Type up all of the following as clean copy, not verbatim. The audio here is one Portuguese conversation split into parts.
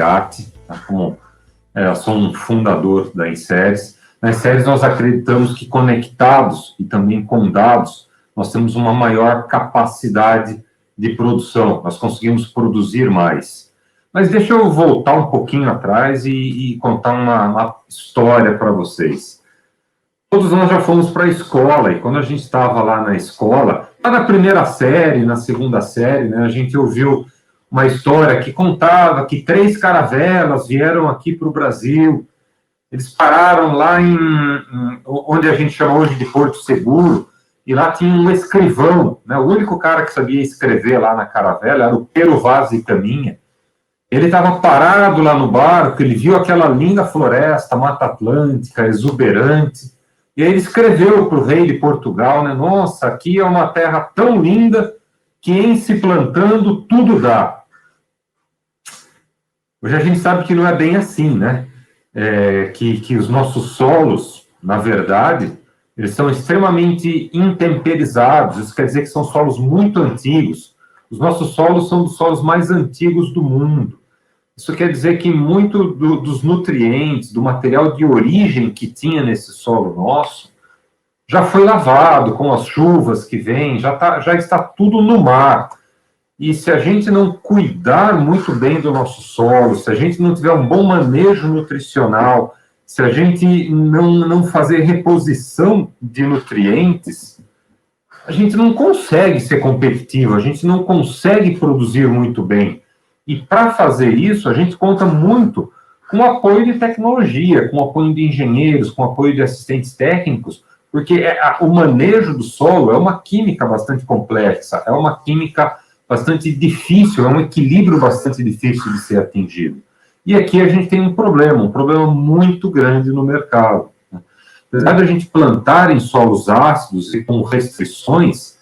Segatti, tá? Sou um fundador da Enseres. Na Enseres nós acreditamos que conectados e também com dados, nós temos uma maior capacidade de produção, nós conseguimos produzir mais. Mas deixa eu voltar um pouquinho atrás e contar uma história para vocês. Todos nós já fomos para a escola, e quando a gente estava lá na escola, lá na primeira série, na segunda série, né, a gente ouviu uma história que contava que 3 caravelas vieram aqui para o Brasil. Eles pararam lá onde a gente chama hoje de Porto Seguro, e lá tinha um escrivão, né? O único cara que sabia escrever lá na caravela era o Pero Vaz e Caminha. Ele estava parado lá no barco, ele viu aquela linda floresta, Mata Atlântica, exuberante, e aí ele escreveu para o rei de Portugal, né? Nossa, aqui é uma terra tão linda que em se plantando tudo dá. Hoje a gente sabe que não é bem assim, né? Que os nossos solos, na verdade, eles são extremamente intemperizados. Isso quer dizer que são solos muito antigos. Os nossos solos são dos solos mais antigos do mundo. Isso quer dizer que muito dos nutrientes, do material de origem que tinha nesse solo nosso, já foi lavado com as chuvas que vêm, já está tudo no mar. E se a gente não cuidar muito bem do nosso solo, se a gente não tiver um bom manejo nutricional, se a gente não fazer reposição de nutrientes, a gente não consegue ser competitivo, a gente não consegue produzir muito bem. E para fazer isso, a gente conta muito com o apoio de tecnologia, com o apoio de engenheiros, com o apoio de assistentes técnicos, porque o manejo do solo é uma química bastante complexa, é uma química bastante difícil, é um equilíbrio bastante difícil de ser atingido. E aqui a gente tem um problema muito grande no mercado. Apesar de a gente plantar em solos ácidos e com restrições,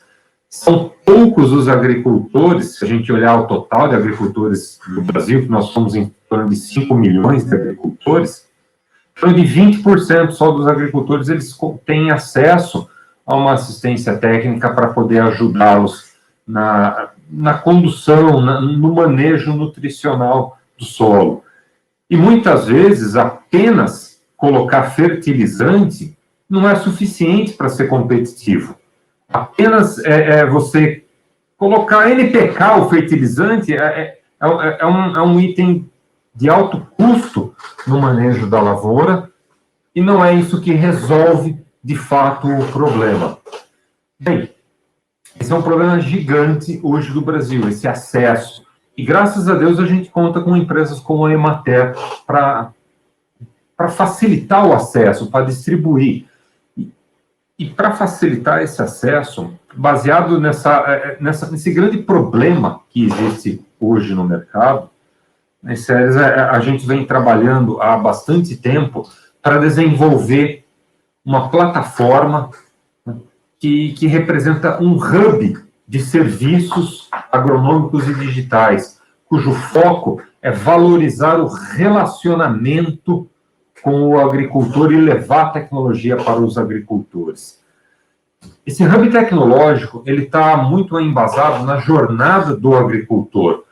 são poucos os agricultores, se a gente olhar o total de agricultores do Brasil, que nós somos em torno de 5 milhões de agricultores, em torno de 20% só dos agricultores eles têm acesso a uma assistência técnica para poder ajudá-los na condução, no manejo nutricional do solo. E muitas vezes apenas colocar fertilizante não é suficiente para ser competitivo. Apenas você colocar NPK, o fertilizante, é um item de alto custo no manejo da lavoura, e não é isso que resolve, de fato, o problema. Bem, esse é um problema gigante hoje do Brasil, esse acesso. E, graças a Deus, a gente conta com empresas como a Emater para facilitar o acesso, para distribuir. E para facilitar esse acesso, baseado nesse grande problema que existe hoje no mercado, a gente vem trabalhando há bastante tempo para desenvolver uma plataforma que representa um hub de serviços agronômicos e digitais, cujo foco é valorizar o relacionamento com o agricultor e levar tecnologia para os agricultores. Esse hub tecnológico ele está muito embasado na jornada do agricultor.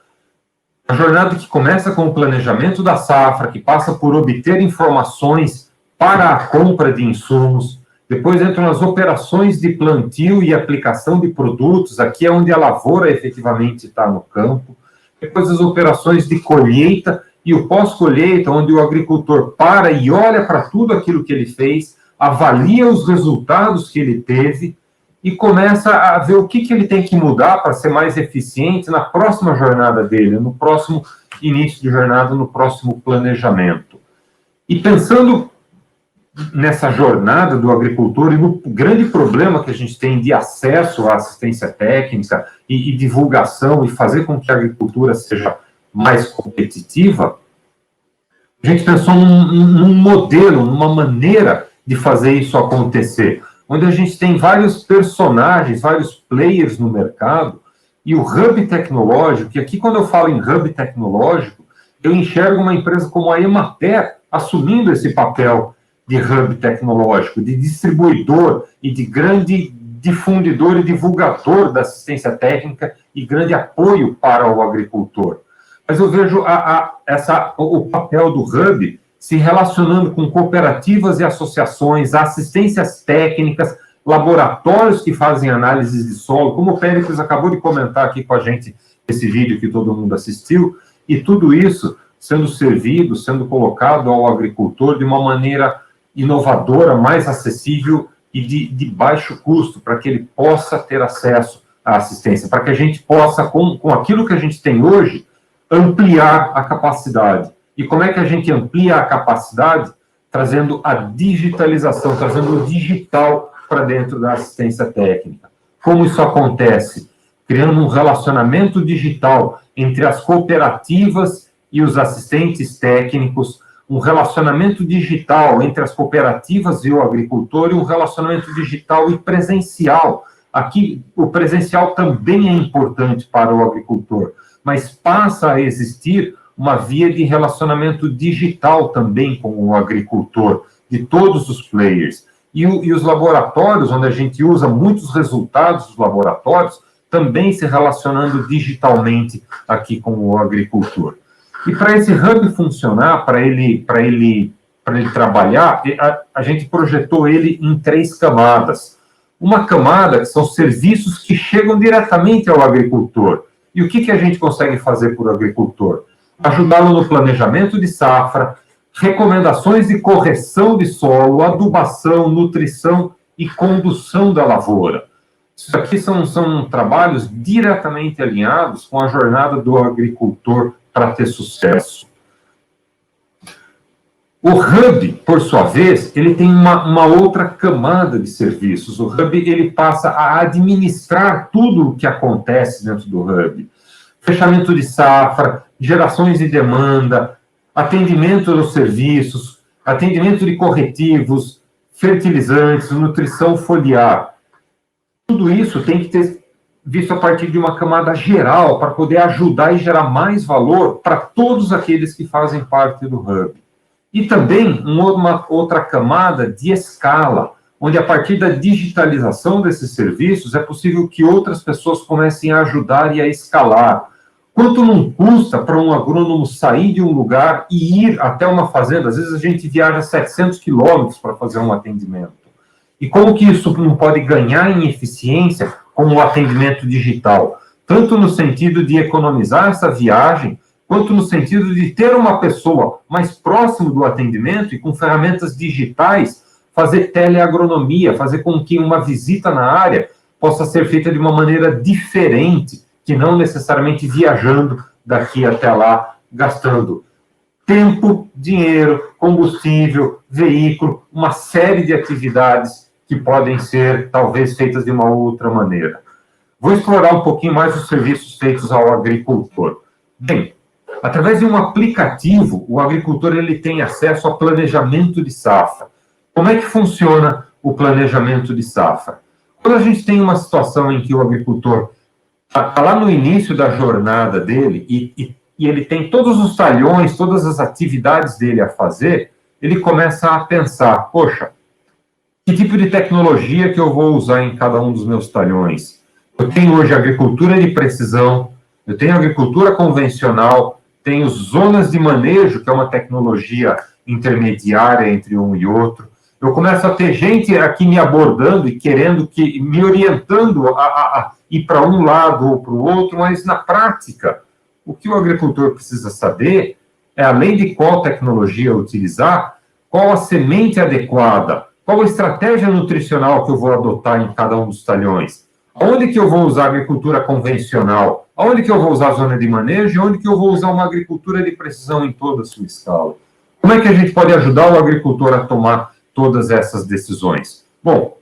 A jornada que começa com o planejamento da safra, que passa por obter informações para a compra de insumos, depois entram as operações de plantio e aplicação de produtos, aqui é onde a lavoura efetivamente está no campo, depois as operações de colheita e o pós-colheita, onde o agricultor para e olha para tudo aquilo que ele fez, avalia os resultados que ele teve e começa a ver o que ele tem que mudar para ser mais eficiente na próxima jornada dele, no próximo início de jornada, no próximo planejamento. E pensando nessa jornada do agricultor e no grande problema que a gente tem de acesso à assistência técnica e divulgação e fazer com que a agricultura seja mais competitiva, a gente pensou num modelo, numa maneira de fazer isso acontecer, onde a gente tem vários personagens, vários players no mercado, e o hub tecnológico, e aqui quando eu falo em hub tecnológico, eu enxergo uma empresa como a Emater assumindo esse papel de hub tecnológico, de distribuidor e de grande difundidor e divulgador da assistência técnica e grande apoio para o agricultor. mas eu vejo o papel do Hub se relacionando com cooperativas e associações, assistências técnicas, laboratórios que fazem análises de solo, como o Péricles acabou de comentar aqui com a gente esse vídeo que todo mundo assistiu, e tudo isso sendo servido, sendo colocado ao agricultor de uma maneira inovadora, mais acessível e de baixo custo, para que ele possa ter acesso à assistência, para que a gente possa, com aquilo que a gente tem hoje, ampliar a capacidade. E como é que a gente amplia a capacidade? Trazendo a digitalização, trazendo o digital para dentro da assistência técnica. Como isso acontece? Criando um relacionamento digital entre as cooperativas e os assistentes técnicos, um relacionamento digital entre as cooperativas e o agricultor, e um relacionamento digital e presencial. Aqui, o presencial também é importante para o agricultor, mas passa a existir uma via de relacionamento digital também com o agricultor, de todos os players. E os laboratórios, onde a gente usa muitos resultados dos laboratórios, também se relacionando digitalmente aqui com o agricultor. E para esse hub funcionar, para ele trabalhar, a gente projetou ele em 3 camadas. Uma camada que são serviços que chegam diretamente ao agricultor. E o que a gente consegue fazer por agricultor? Ajudá-lo no planejamento de safra, recomendações de correção de solo, adubação, nutrição e condução da lavoura. Isso aqui são trabalhos diretamente alinhados com a jornada do agricultor para ter sucesso. O Hub, por sua vez, ele tem uma outra camada de serviços. O Hub ele passa a administrar tudo o que acontece dentro do Hub. Fechamento de safra, gerações de demanda, atendimento nos serviços, atendimento de corretivos, fertilizantes, nutrição foliar. Tudo isso tem que ter visto a partir de uma camada geral para poder ajudar e gerar mais valor para todos aqueles que fazem parte do Hub. E também uma outra camada de escala, onde a partir da digitalização desses serviços é possível que outras pessoas comecem a ajudar e a escalar. Quanto não custa para um agrônomo sair de um lugar e ir até uma fazenda? Às vezes a gente viaja 700 quilômetros para fazer um atendimento. E como que isso não pode ganhar em eficiência com o atendimento digital? Tanto no sentido de economizar essa viagem, quanto no sentido de ter uma pessoa mais próximo do atendimento e com ferramentas digitais, fazer teleagronomia, fazer com que uma visita na área possa ser feita de uma maneira diferente, que não necessariamente viajando daqui até lá, gastando tempo, dinheiro, combustível, veículo, uma série de atividades que podem ser, talvez, feitas de uma outra maneira. Vou explorar um pouquinho mais os serviços feitos ao agricultor. Bem, através de um aplicativo, o agricultor ele tem acesso a planejamento de safra. Como é que funciona o planejamento de safra? Quando a gente tem uma situação em que o agricultor está lá no início da jornada dele e ele tem todos os talhões, todas as atividades dele a fazer, ele começa a pensar, poxa, que tipo de tecnologia que eu vou usar em cada um dos meus talhões? Eu tenho hoje agricultura de precisão, eu tenho agricultura convencional, tenho zonas de manejo, que é uma tecnologia intermediária entre um e outro. Eu começo a ter gente aqui me abordando e querendo me orientando a ir para um lado ou para o outro, mas na prática, o que o agricultor precisa saber é, além de qual tecnologia utilizar, qual a semente adequada, qual a estratégia nutricional que eu vou adotar em cada um dos talhões, onde que eu vou usar agricultura convencional, onde que eu vou usar a zona de manejo e onde que eu vou usar uma agricultura de precisão em toda a sua escala. Como é que a gente pode ajudar o agricultor a tomar todas essas decisões? Bom,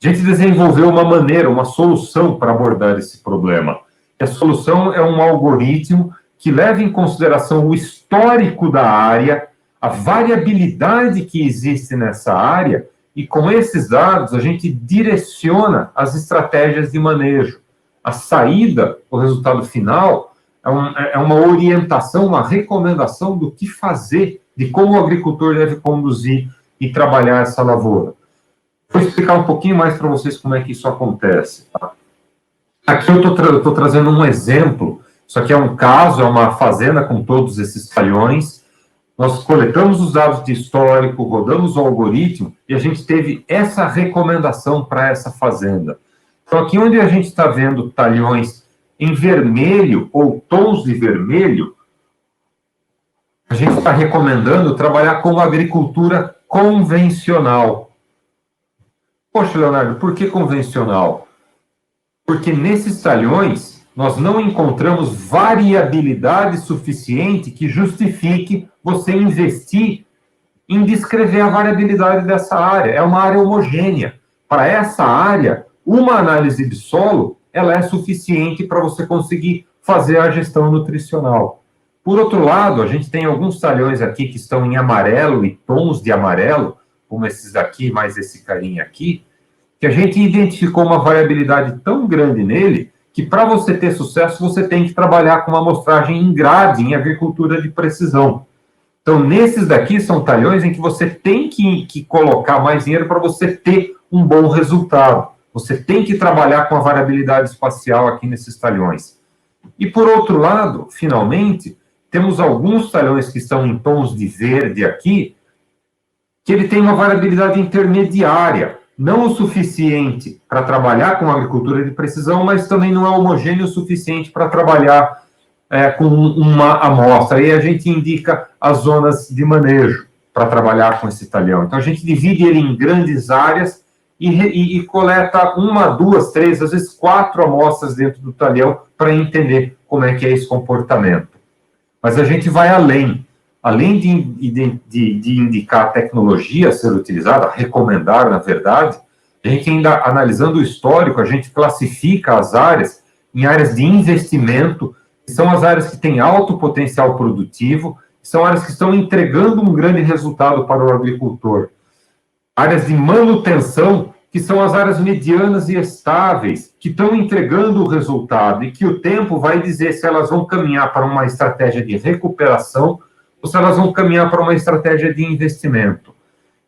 a gente desenvolveu uma maneira, uma solução para abordar esse problema. E a solução é um algoritmo que leva em consideração o histórico da área, a variabilidade que existe nessa área, e com esses dados a gente direciona as estratégias de manejo. A saída, o resultado final, é uma orientação, uma recomendação do que fazer, de como o agricultor deve conduzir e trabalhar essa lavoura. Vou explicar um pouquinho mais para vocês como é que isso acontece. Tá? Aqui eu estou trazendo um exemplo Isso aqui é um caso, é uma fazenda com todos esses talhões. Nós coletamos os dados de histórico, rodamos o algoritmo e a gente teve essa recomendação para essa fazenda. Então, aqui onde a gente está vendo talhões em vermelho ou tons de vermelho, a gente está recomendando trabalhar com agricultura convencional. Poxa, Leonardo, por que convencional? Porque nesses talhões nós não encontramos variabilidade suficiente que justifique você investir em descrever a variabilidade dessa área. É uma área homogênea. Para essa área, uma análise de solo ela é suficiente para você conseguir fazer a gestão nutricional. Por outro lado, a gente tem alguns talhões aqui que estão em amarelo e tons de amarelo, como esses daqui, mais esse carinha aqui, que a gente identificou uma variabilidade tão grande nele que para você ter sucesso, você tem que trabalhar com uma amostragem em grade, em agricultura de precisão. Então, nesses daqui são talhões em que você tem que colocar mais dinheiro para você ter um bom resultado. Você tem que trabalhar com a variabilidade espacial aqui nesses talhões. E, por outro lado, finalmente, temos alguns talhões que estão em tons de verde aqui, que ele tem uma variabilidade intermediária, não o suficiente para trabalhar com agricultura de precisão, mas também não é homogêneo o suficiente para trabalhar com uma amostra. Aí a gente indica as zonas de manejo para trabalhar com esse talhão. Então, a gente divide ele em grandes áreas e coleta 1, 2, 3, às vezes 4 amostras dentro do talhão para entender como é que é esse comportamento. Mas a gente vai além. Além de indicar a tecnologia a ser utilizada, recomendar, na verdade, a gente ainda, analisando o histórico, a gente classifica as áreas em áreas de investimento, que são as áreas que têm alto potencial produtivo, que são áreas que estão entregando um grande resultado para o agricultor. Áreas de manutenção, que são as áreas medianas e estáveis, que estão entregando o resultado e que o tempo vai dizer se elas vão caminhar para uma estratégia de recuperação ou se elas vão caminhar para uma estratégia de investimento.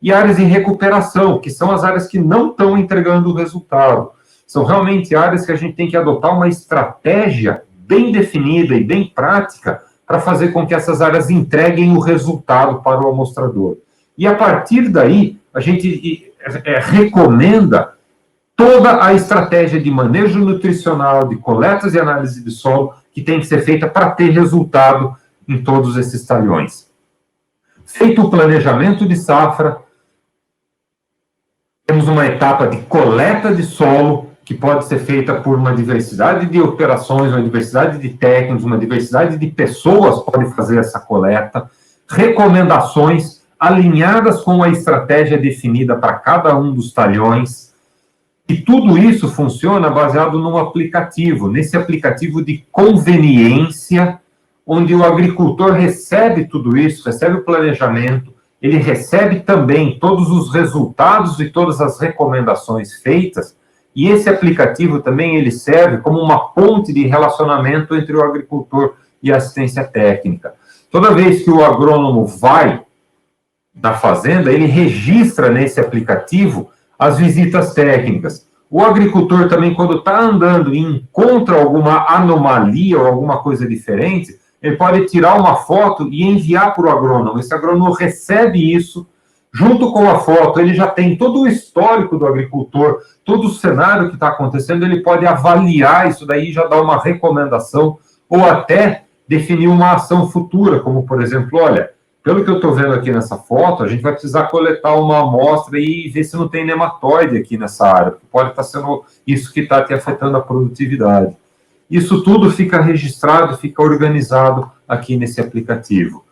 E áreas de recuperação, que são as áreas que não estão entregando o resultado. São realmente áreas que a gente tem que adotar uma estratégia bem definida e bem prática para fazer com que essas áreas entreguem o resultado para o amostrador. E a partir daí, a gente recomenda toda a estratégia de manejo nutricional, de coletas e análise de solo, que tem que ser feita para ter resultado em todos esses talhões. Feito o planejamento de safra, temos uma etapa de coleta de solo, que pode ser feita por uma diversidade de operações, uma diversidade de técnicos, uma diversidade de pessoas pode fazer essa coleta, recomendações alinhadas com a estratégia definida para cada um dos talhões, e tudo isso funciona baseado num aplicativo, nesse aplicativo de conveniência, onde o agricultor recebe tudo isso, recebe o planejamento, ele recebe também todos os resultados e todas as recomendações feitas, e esse aplicativo também ele serve como uma ponte de relacionamento entre o agricultor e a assistência técnica. Toda vez que o agrônomo vai da fazenda, ele registra nesse aplicativo as visitas técnicas. O agricultor também, quando está andando e encontra alguma anomalia ou alguma coisa diferente, ele pode tirar uma foto e enviar para o agrônomo. Esse agrônomo recebe isso, junto com a foto, ele já tem todo o histórico do agricultor, todo o cenário que está acontecendo, ele pode avaliar isso daí, já dar uma recomendação, ou até definir uma ação futura, como, por exemplo, olha, pelo que eu estou vendo aqui nessa foto, a gente vai precisar coletar uma amostra e ver se não tem nematóide aqui nessa área, porque pode estar sendo isso que está te afetando a produtividade. Isso tudo fica registrado, fica organizado aqui nesse aplicativo.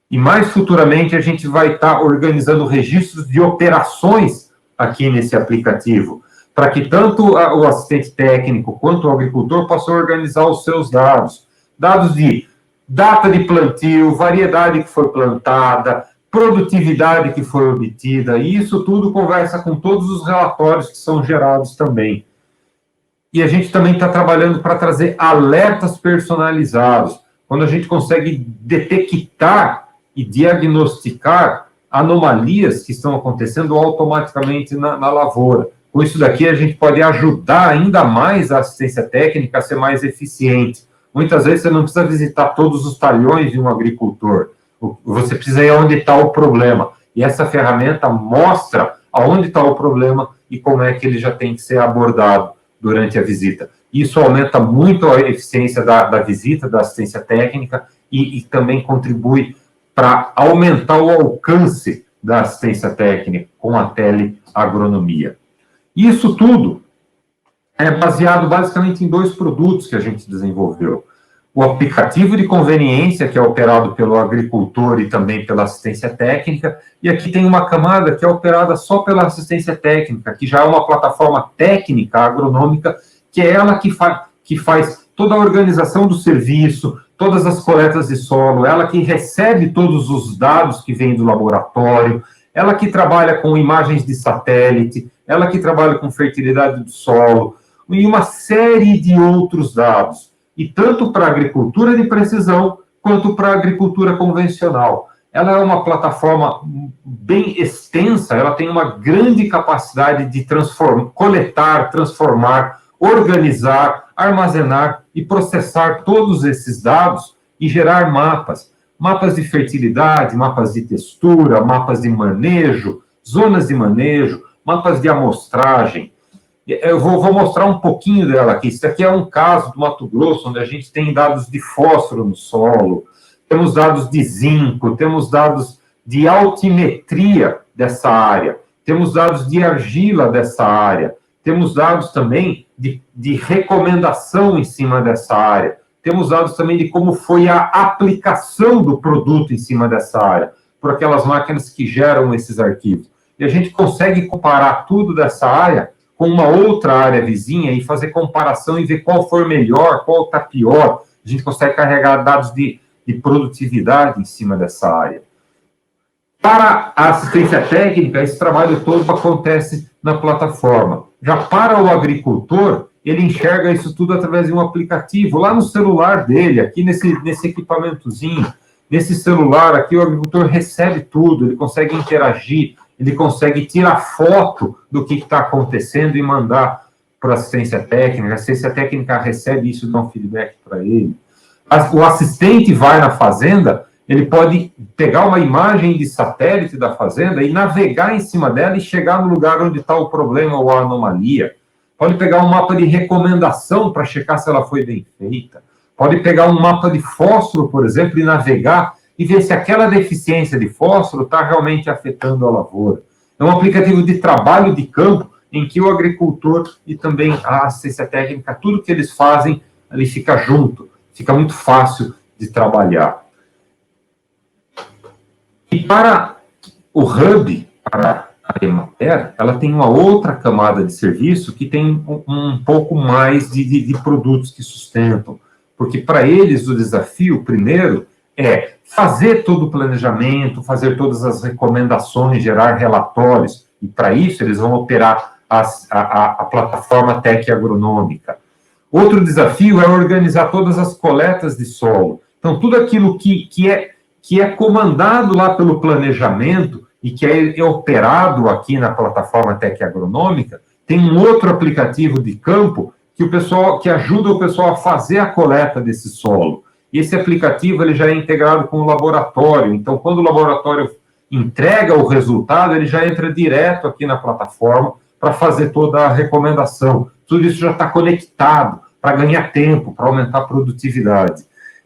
E mais futuramente a gente vai estar organizando registros de operações aqui nesse aplicativo, para que tanto o assistente técnico quanto o agricultor possam organizar os seus dados. Dados de data de plantio, variedade que foi plantada, produtividade que foi obtida, e isso tudo conversa com todos os relatórios que são gerados também. E a gente também está trabalhando para trazer alertas personalizados, quando a gente consegue detectar e diagnosticar anomalias que estão acontecendo automaticamente na lavoura. Com isso daqui, a gente pode ajudar ainda mais a assistência técnica a ser mais eficiente, Muitas vezes você não precisa visitar todos os talhões de um agricultor, você precisa ir onde está o problema. E essa ferramenta mostra aonde está o problema e como é que ele já tem que ser abordado durante a visita. Isso aumenta muito a eficiência da visita, da assistência técnica e também contribui para aumentar o alcance da assistência técnica com a teleagronomia. Isso tudo é baseado basicamente em 2 produtos que a gente desenvolveu. O aplicativo de conveniência, que é operado pelo agricultor e também pela assistência técnica, e aqui tem uma camada que é operada só pela assistência técnica, que já é uma plataforma técnica agronômica, que é ela que faz toda a organização do serviço, todas as coletas de solo, ela que recebe todos os dados que vêm do laboratório, ela que trabalha com imagens de satélite, ela que trabalha com fertilidade do solo, e uma série de outros dados, e tanto para a agricultura de precisão, quanto para a agricultura convencional. Ela é uma plataforma bem extensa, ela tem uma grande capacidade de coletar, transformar, organizar, armazenar e processar todos esses dados e gerar mapas. Mapas de fertilidade, mapas de textura, mapas de manejo, zonas de manejo, mapas de amostragem. Eu vou mostrar um pouquinho dela aqui. Isso aqui é um caso do Mato Grosso, onde a gente tem dados de fósforo no solo, temos dados de zinco, temos dados de altimetria dessa área, temos dados de argila dessa área, temos dados também de recomendação em cima dessa área, temos dados também de como foi a aplicação do produto em cima dessa área, por aquelas máquinas que geram esses arquivos. E a gente consegue comparar tudo dessa área com uma outra área vizinha e fazer comparação e ver qual for melhor, qual está pior. A gente consegue carregar dados de produtividade em cima dessa área. Para a assistência técnica, esse trabalho todo acontece na plataforma. Já para o agricultor, ele enxerga isso tudo através de um aplicativo, lá no celular dele, aqui nesse equipamentozinho, nesse celular aqui, o agricultor recebe tudo, ele consegue interagir, ele consegue tirar foto do que está acontecendo e mandar para a assistência técnica. A assistência técnica recebe isso e dá um feedback para ele. O assistente vai na fazenda, ele pode pegar uma imagem de satélite da fazenda e navegar em cima dela e chegar no lugar onde está o problema ou a anomalia. Pode pegar um mapa de recomendação para checar se ela foi bem feita. Pode pegar um mapa de fósforo, por exemplo, e navegar e ver se aquela deficiência de fósforo está realmente afetando a lavoura. É um aplicativo de trabalho de campo em que o agricultor e também a assistência técnica, tudo que eles fazem, ali fica junto. Fica muito fácil de trabalhar. E para o Hub, para a Emater, ela tem uma outra camada de serviço que tem um pouco mais de produtos que sustentam. Porque para eles o desafio, primeiro, é fazer todo o planejamento, fazer todas as recomendações, gerar relatórios. E para isso eles vão operar a plataforma Tec Agronômica. Outro desafio é organizar todas as coletas de solo. Então, tudo aquilo que é comandado lá pelo planejamento e que é operado aqui na plataforma Tec Agronômica, tem um outro aplicativo de campo que ajuda o pessoal a fazer a coleta desse solo. E esse aplicativo ele já é integrado com o laboratório. Então, quando o laboratório entrega o resultado, ele já entra direto aqui na plataforma para fazer toda a recomendação. Tudo isso já está conectado para ganhar tempo, para aumentar a produtividade.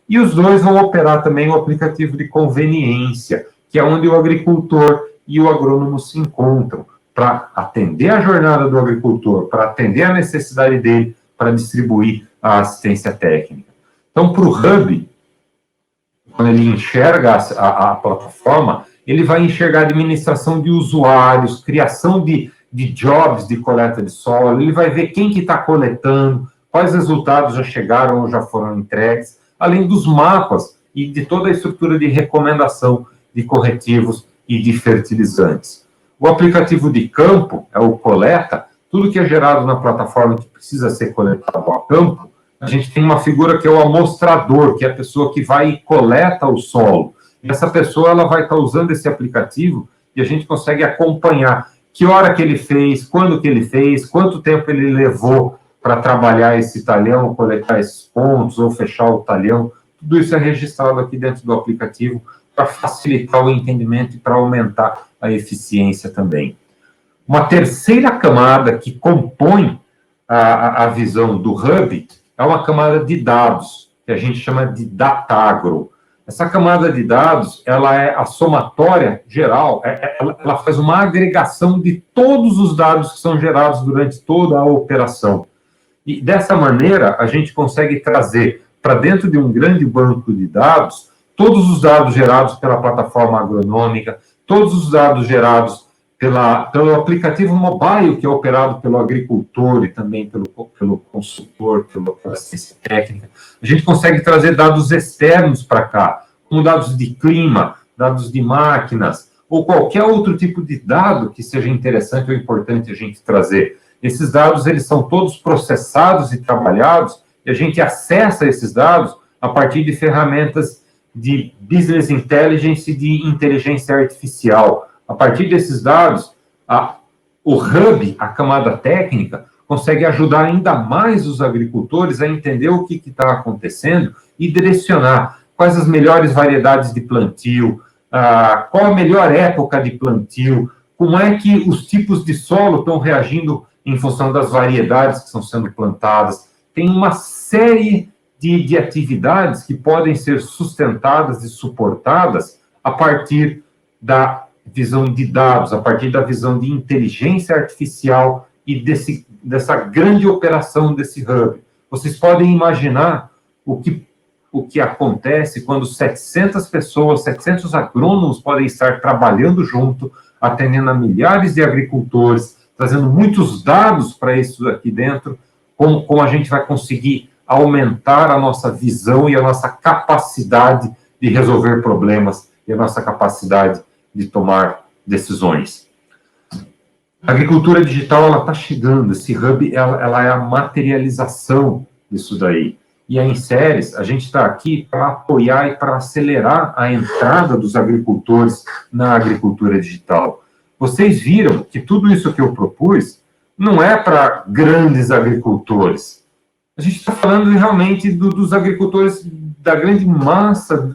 E os dois vão operar também o aplicativo de conveniência, que é onde o agricultor e o agrônomo se encontram, para atender a jornada do agricultor, para atender a necessidade dele, para distribuir a assistência técnica. Então, para o Hub, quando ele enxerga a plataforma, ele vai enxergar a administração de usuários, criação de jobs de coleta de solo, ele vai ver quem que está coletando, quais resultados já chegaram ou já foram entregues, além dos mapas e de toda a estrutura de recomendação de corretivos e de fertilizantes. O aplicativo de campo é o Coleta, tudo que é gerado na plataforma que precisa ser coletado a campo, a gente tem uma figura que é o amostrador, que é a pessoa que vai e coleta o solo. E essa pessoa ela vai estar usando esse aplicativo e a gente consegue acompanhar que hora que ele fez, quando que ele fez, quanto tempo ele levou para trabalhar esse talhão, coletar esses pontos ou fechar o talhão. Tudo isso é registrado aqui dentro do aplicativo para facilitar o entendimento e para aumentar a eficiência também. Uma terceira camada que compõe a visão do Hub é uma camada de dados, que a gente chama de Datagro. Essa camada de dados, ela é a somatória geral, ela faz uma agregação de todos os dados que são gerados durante toda a operação. E dessa maneira, a gente consegue trazer para dentro de um grande banco de dados todos os dados gerados pela plataforma agronômica, todos os dados gerados pelo aplicativo mobile, que é operado pelo agricultor e também pelo consultor, pela assistência técnica. A gente consegue trazer dados externos para cá, como dados de clima, dados de máquinas, ou qualquer outro tipo de dado que seja interessante ou importante a gente trazer. Esses dados, eles são todos processados e trabalhados, e a gente acessa esses dados a partir de ferramentas de business intelligence e de inteligência artificial. A partir desses dados, o Hub, a camada técnica, consegue ajudar ainda mais os agricultores a entender o que está acontecendo e direcionar quais as melhores variedades de plantio, qual a melhor época de plantio, como é que os tipos de solo estão reagindo em função das variedades que estão sendo plantadas. Tem uma série de atividades que podem ser sustentadas e suportadas a partir da visão de dados, a partir da visão de inteligência artificial e dessa grande operação desse Hub. Vocês podem imaginar o que acontece quando 700 pessoas, 700 agrônomos podem estar trabalhando junto, atendendo a milhares de agricultores, trazendo muitos dados para isso aqui dentro, como a gente vai conseguir aumentar a nossa visão e a nossa capacidade de resolver problemas e a nossa capacidade de tomar decisões. A agricultura digital, ela está chegando, esse Hub, ela é a materialização disso daí. E a Inseres, a gente está aqui para apoiar e para acelerar a entrada dos agricultores na agricultura digital. Vocês viram que tudo isso que eu propus não é para grandes agricultores. A gente está falando realmente dos agricultores da grande massa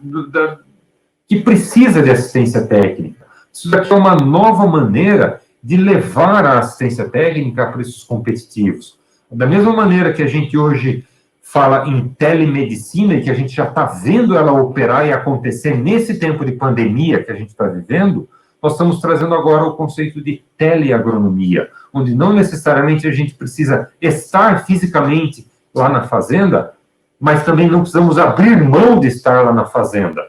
que precisa de assistência técnica. Isso daqui é uma nova maneira de levar a assistência técnica a preços competitivos. Da mesma maneira que a gente hoje fala em telemedicina e que a gente já está vendo ela operar e acontecer nesse tempo de pandemia que a gente está vivendo, nós estamos trazendo agora o conceito de teleagronomia, onde não necessariamente a gente precisa estar fisicamente lá na fazenda, mas também não precisamos abrir mão de estar lá na fazenda.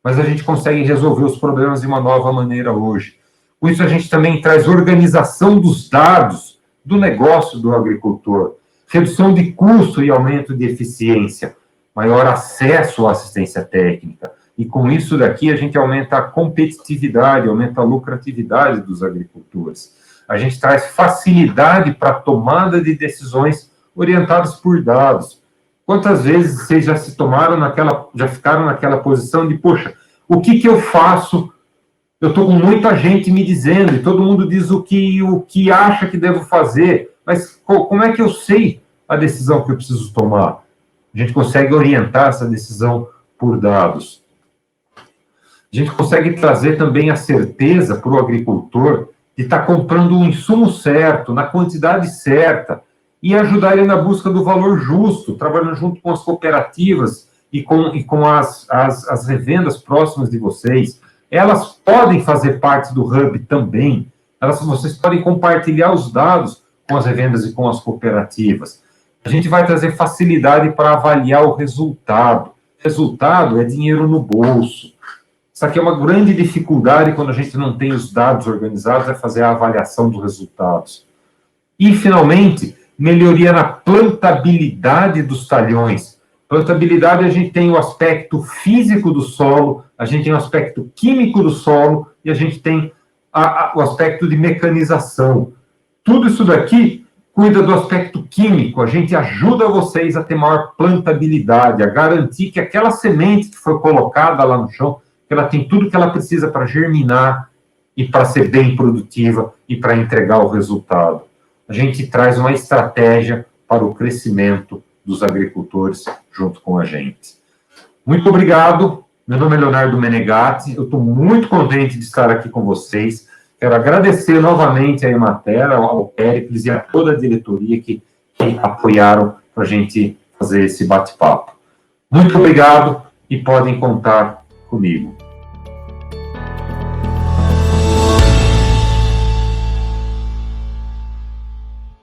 Mas a gente consegue resolver os problemas de uma nova maneira hoje. Com isso, a gente também traz organização dos dados do negócio do agricultor, redução de custo e aumento de eficiência, maior acesso à assistência técnica. E com isso daqui, a gente aumenta a competitividade, aumenta a lucratividade dos agricultores. A gente traz facilidade para a tomada de decisões orientadas por dados. Quantas vezes vocês já já ficaram naquela posição de, poxa, o que eu faço? Eu estou com muita gente me dizendo, e todo mundo diz o que acha que devo fazer, mas como é que eu sei a decisão que eu preciso tomar? A gente consegue orientar essa decisão por dados. A gente consegue trazer também a certeza para o agricultor de estar comprando o insumo certo, na quantidade certa, e ajudar ele na busca do valor justo, trabalhando junto com as cooperativas e com as revendas próximas de vocês. Elas podem fazer parte do Hub também. Vocês podem compartilhar os dados com as revendas e com as cooperativas. A gente vai trazer facilidade para avaliar o resultado. Resultado é dinheiro no bolso. Isso aqui é uma grande dificuldade quando a gente não tem os dados organizados, é fazer a avaliação dos resultados. E, finalmente, melhoria na plantabilidade dos talhões. Plantabilidade, a gente tem o aspecto físico do solo, a gente tem o aspecto químico do solo e a gente tem o aspecto de mecanização. Tudo isso daqui cuida do aspecto químico, a gente ajuda vocês a ter maior plantabilidade, a garantir que aquela semente que foi colocada lá no chão, que ela tem tudo que ela precisa para germinar e para ser bem produtiva e para entregar o resultado. A gente traz uma estratégia para o crescimento dos agricultores junto com a gente. Muito obrigado. Meu nome é Leonardo Menegatti. Eu estou muito contente de estar aqui com vocês. Quero agradecer novamente a Emater, ao Péricles e a toda a diretoria que apoiaram para a gente fazer esse bate-papo. Muito obrigado e podem contar comigo.